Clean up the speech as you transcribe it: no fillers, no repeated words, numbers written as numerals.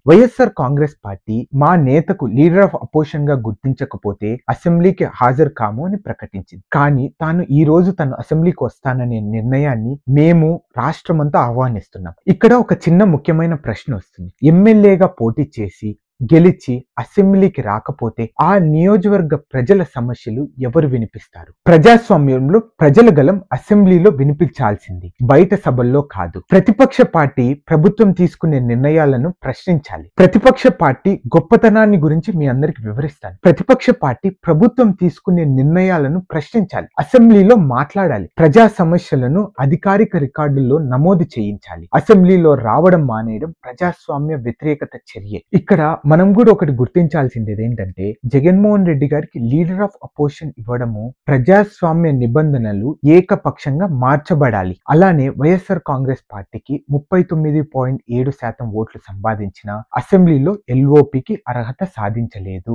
YSR Congress party మా నేతకు leader of opposition గా గుర్తించకపోతే అసెంబ్లీకి హాజరు కాము అని ప్రకటించింది. కానీ తాను ఈ రోజు తను అసెంబ్లీకి వస్తాననే నిర్ణయాన్ని మేము రాష్ట్రమంతా ఆహ్వానిస్తున్నాం. ఇక్కడ ఒక చిన్న ముఖ్యమైన ప్రశ్న వస్తుంది. ఎమ్మెల్యేగా పోటీ చేసి గెలిచి అసెంబ్లీకి రాకపోతే ఆ నియోజకవర్గ ప్రజల సమస్యలు ఎవరు వినిపిస్తారు? ప్రజాస్వామ్యంలో ప్రజల గలం అసెంబ్లీలో వినిపించాల్సింది, బయట సభల్లో కాదు. ప్రతిపక్ష పార్టీ ప్రభుత్వం తీసుకునే నిర్ణయాలను ప్రశ్నించాలి. ప్రతిపక్ష పార్టీ గొప్పతనాన్ని గురించి మీ అందరికి వివరిస్తాను. ప్రతిపక్ష పార్టీ ప్రభుత్వం తీసుకునే నిర్ణయాలను ప్రశ్నించాలి, అసెంబ్లీలో మాట్లాడాలి, ప్రజా సమస్యలను అధికారిక రికార్డుల్లో నమోదు చేయించాలి. అసెంబ్లీలో రావడం మానేయడం ప్రజాస్వామ్య వ్యతిరేకత చర్య. ఇక్కడ మనం కూడా ఒకటి గుర్తించాల్సింది ఏంటంటే, జగన్మోహన్ రెడ్డి గారికి లీడర్ ఆఫ్ అపోజిషన్ ఇవ్వడము ప్రజాస్వామ్య నిబంధనలు ఏకపక్షంగా మార్చబడాలి. అలానే వైఎస్ఆర్ కాంగ్రెస్ పార్టీకి 39.7% ఓట్లు సంపాదించిన అసెంబ్లీలో ఎల్ఓపికి అర్హత సాధించలేదు.